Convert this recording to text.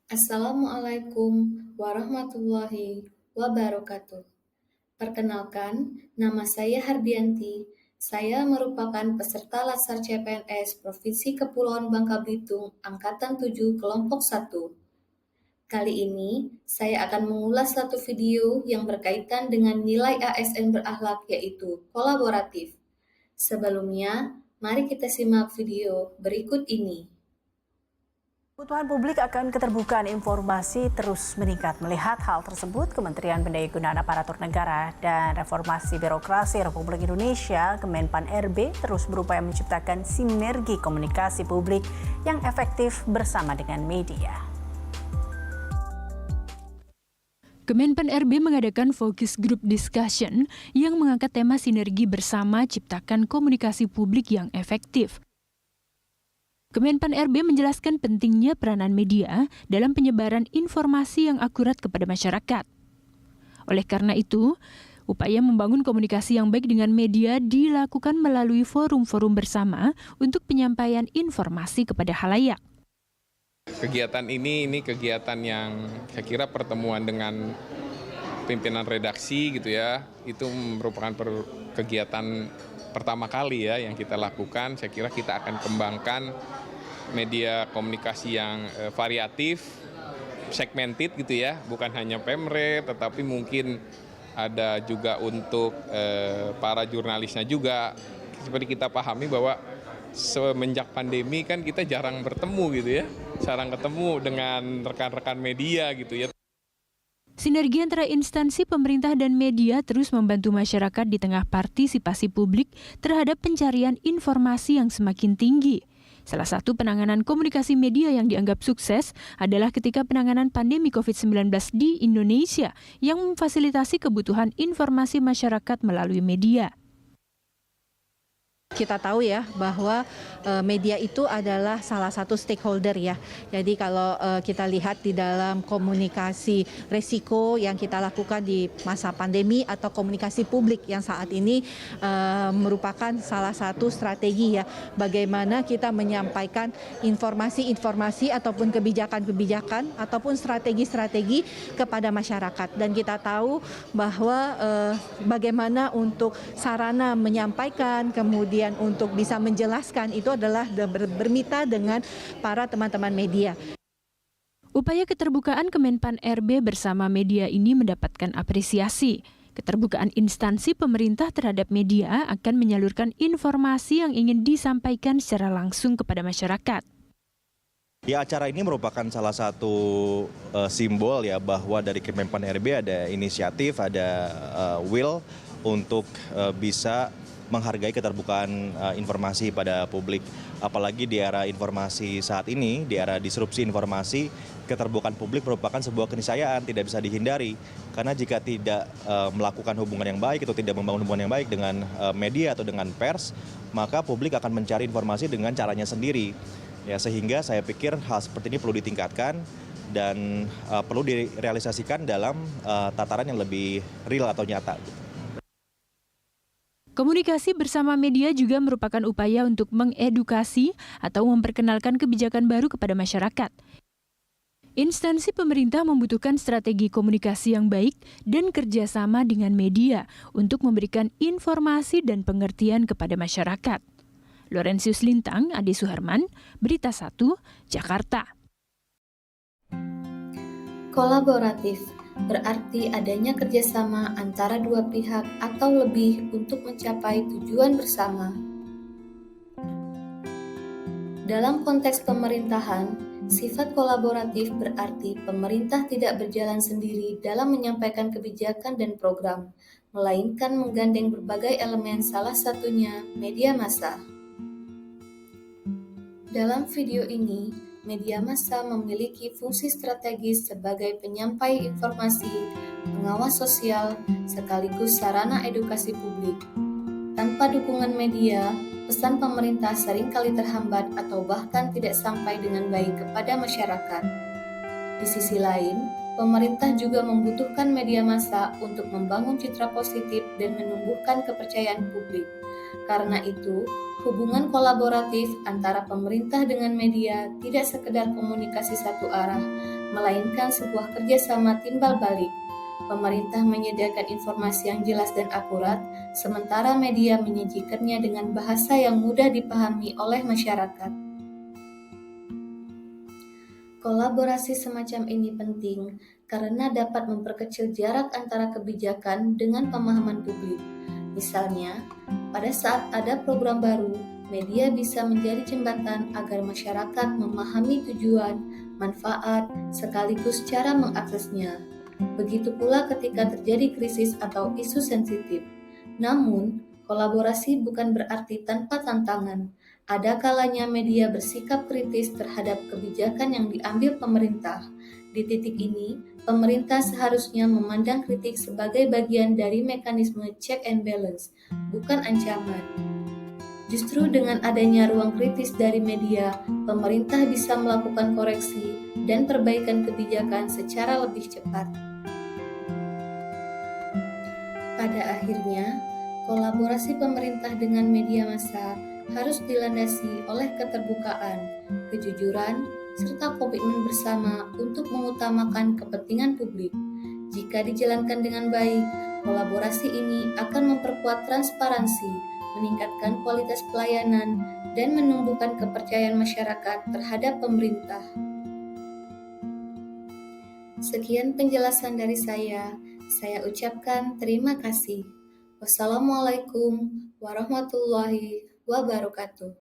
Assalamualaikum warahmatullahi wabarakatuh. Perkenalkan, nama saya Hardianti. Saya merupakan peserta Latsar CPNS Provinsi Kepulauan Bangka Belitung Angkatan 7 Kelompok 1. Kali ini, saya akan mengulas satu video yang berkaitan dengan nilai ASN berakhlak yaitu kolaboratif. Sebelumnya, mari kita simak video berikut ini. Kebutuhan publik akan keterbukaan informasi terus meningkat. Melihat hal tersebut, Kementerian Pendayagunaan Aparatur Negara dan Reformasi Birokrasi Republik Indonesia, Kemenpan RB, terus berupaya menciptakan sinergi komunikasi publik yang efektif bersama dengan media. Kemenpan RB mengadakan focus group discussion yang mengangkat tema sinergi bersama ciptakan komunikasi publik yang efektif. Kemenpan RB menjelaskan pentingnya peranan media dalam penyebaran informasi yang akurat kepada masyarakat. Oleh karena itu, upaya membangun komunikasi yang baik dengan media dilakukan melalui forum-forum bersama untuk penyampaian informasi kepada halayak. Kegiatan ini kegiatan yang saya kira pertemuan dengan pimpinan redaksi gitu ya, itu merupakan kegiatan pertama kali ya yang kita lakukan. Saya kira kita akan kembangkan media komunikasi yang variatif, segmented gitu ya, bukan hanya Pemre, tetapi mungkin ada juga untuk para jurnalisnya juga. Seperti kita pahami bahwa semenjak pandemi kan kita jarang bertemu gitu ya, jarang ketemu dengan rekan-rekan media gitu ya. Sinergi antara instansi pemerintah dan media terus membantu masyarakat di tengah partisipasi publik terhadap pencarian informasi yang semakin tinggi. Salah satu penanganan komunikasi media yang dianggap sukses adalah ketika penanganan pandemi COVID-19 di Indonesia yang memfasilitasi kebutuhan informasi masyarakat melalui media. Kita tahu ya bahwa media itu adalah salah satu stakeholder ya. Jadi kalau kita lihat di dalam komunikasi resiko yang kita lakukan di masa pandemi atau komunikasi publik yang saat ini merupakan salah satu strategi ya. Bagaimana kita menyampaikan informasi-informasi ataupun kebijakan-kebijakan ataupun strategi-strategi kepada masyarakat. Dan kita tahu bahwa bagaimana untuk sarana menyampaikan, kemudian untuk bisa menjelaskan itu adalah bermitra dengan para teman-teman media. Upaya keterbukaan Kemenpan RB bersama media ini mendapatkan apresiasi. Keterbukaan instansi pemerintah terhadap media akan menyalurkan informasi yang ingin disampaikan secara langsung kepada masyarakat. Ya, acara ini merupakan salah satu simbol ya bahwa dari Kemenpan RB ada inisiatif, ada will untuk bisa menghargai keterbukaan informasi pada publik. Apalagi di era informasi saat ini, di era disrupsi informasi, keterbukaan publik merupakan sebuah keniscayaan, tidak bisa dihindari. Karena jika tidak melakukan hubungan yang baik atau tidak membangun hubungan yang baik dengan media atau dengan pers, maka publik akan mencari informasi dengan caranya sendiri. Ya, sehingga saya pikir hal seperti ini perlu ditingkatkan dan perlu direalisasikan dalam tataran yang lebih real atau nyata. Komunikasi bersama media juga merupakan upaya untuk mengedukasi atau memperkenalkan kebijakan baru kepada masyarakat. Instansi pemerintah membutuhkan strategi komunikasi yang baik dan kerjasama dengan media untuk memberikan informasi dan pengertian kepada masyarakat. Laurentius Lintang, Ade Suherman, Berita 1, Jakarta. Kolaboratif berarti adanya kerjasama antara dua pihak atau lebih untuk mencapai tujuan bersama. Dalam konteks pemerintahan, sifat kolaboratif berarti pemerintah tidak berjalan sendiri dalam menyampaikan kebijakan dan program, melainkan menggandeng berbagai elemen, salah satunya media massa. Dalam video ini, media massa memiliki fungsi strategis sebagai penyampai informasi, pengawas sosial, sekaligus sarana edukasi publik. Tanpa dukungan media, pesan pemerintah seringkali terhambat atau bahkan tidak sampai dengan baik kepada masyarakat. Di sisi lain, pemerintah juga membutuhkan media massa untuk membangun citra positif dan menumbuhkan kepercayaan publik. Karena itu, hubungan kolaboratif antara pemerintah dengan media tidak sekedar komunikasi satu arah, melainkan sebuah kerjasama timbal balik. Pemerintah menyediakan informasi yang jelas dan akurat, sementara media menyajikannya dengan bahasa yang mudah dipahami oleh masyarakat. Kolaborasi semacam ini penting karena dapat memperkecil jarak antara kebijakan dengan pemahaman publik. Misalnya, pada saat ada program baru, media bisa menjadi jembatan agar masyarakat memahami tujuan, manfaat, sekaligus cara mengaksesnya. Begitu pula ketika terjadi krisis atau isu sensitif. Namun, kolaborasi bukan berarti tanpa tantangan. Ada kalanya media bersikap kritis terhadap kebijakan yang diambil pemerintah. Di titik ini, pemerintah seharusnya memandang kritik sebagai bagian dari mekanisme check and balance, bukan ancaman. Justru dengan adanya ruang kritis dari media, pemerintah bisa melakukan koreksi dan perbaikan kebijakan secara lebih cepat. Pada akhirnya, kolaborasi pemerintah dengan media massa harus dilandasi oleh keterbukaan, kejujuran, serta komitmen bersama untuk mengutamakan kepentingan publik. Jika dijalankan dengan baik, kolaborasi ini akan memperkuat transparansi, meningkatkan kualitas pelayanan, dan menumbuhkan kepercayaan masyarakat terhadap pemerintah. Sekian penjelasan dari saya ucapkan terima kasih. Wassalamualaikum warahmatullahi wabarakatuh.